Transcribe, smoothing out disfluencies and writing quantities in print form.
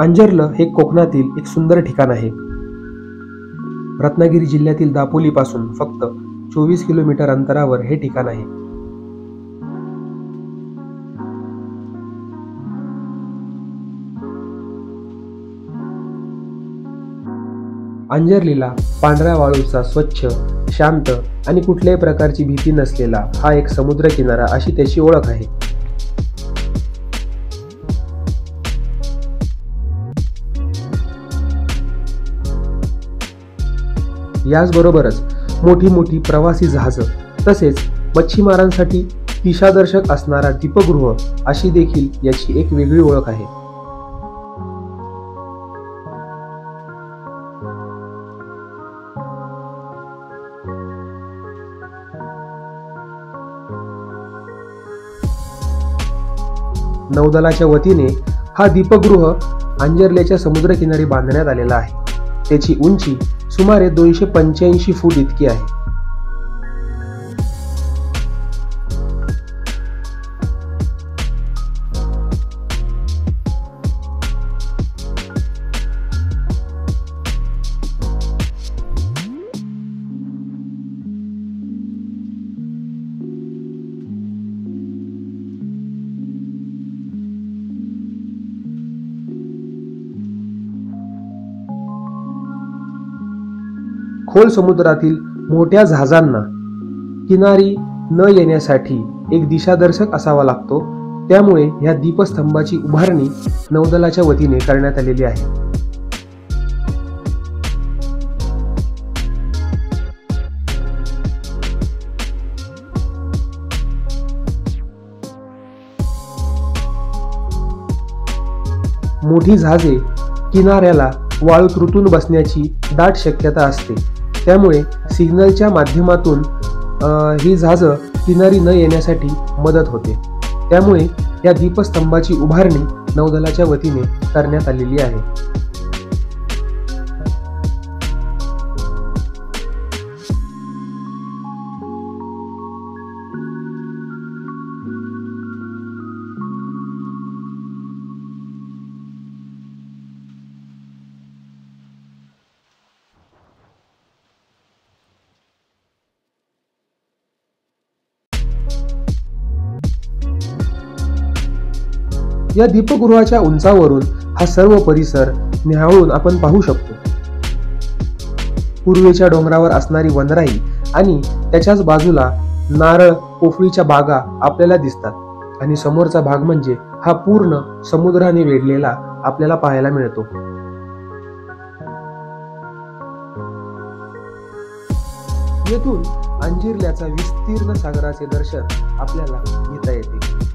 अंजर्ल हे कोकणातील एक सुंदर ठिकाण आहे. रत्नागिरी जिल्ह्यातील दापोली पासून फक्त 24 किलोमीटर अंतरावर हे ठिकाण आहे. अंजर्लीला पांढऱ्या वाळूचा स्वच्छ, शांत आणि कुठल्याही प्रकारची भीती नसलेला हा एक समुद्र किनारा अशी त्याची ओळख आहे. याचबरोबरच मोठी मोठी प्रवासी जहाजं तसेच मच्छीमारांसाठी दिशादर्शक असणारा दीपगृह अशी देखील याची एक वेगळी ओळख आहे. नौदलाच्या वतीने हा दीपगृह अंजर्ल्याच्या समुद्रकिनारी बांधण्यात आलेला आहे. त्याची उंची सुमारे 285 फूट इतकी आहे. खोल समुद्रातील मोठ्या जहाजांना किनारी न येण्यासाठी एक दिशादर्शक असावा लागतो. त्यामुळे या दीपस्तंभाची उभारणी नौदलाच्या वतीने करण्यात आलेली आहे. मोठी जहाजे किनाऱ्याला वाळूत रुतून बसण्याची दाट शक्यता असते. त्यामुळे सिग्नलच्या माध्यमातून ही जहाजं किनारी न येण्यासाठी मदत होते. त्यामुळे या दीपस्तंभाची उभारणी नौदलाच्या वतीने करण्यात आलेली आहे. या दीपगृहाच्या उंचावरून हा सर्व परिसर निहाळून आपण पाहू शकतो. पूर्वेच्या डोंगरावर असणारी वनराई आणि त्याच्याच बाजूला नारळ पोफळीच्या बागा आपल्याला दिसतात आणि समोरचा भाग म्हणजे हा पूर्ण समुद्राने वेढलेला आपल्याला पाहायला मिळतो. येथून अंजिर्ल्याचा विस्तीर्ण सागराचे दर्शन आपल्याला घेता येते.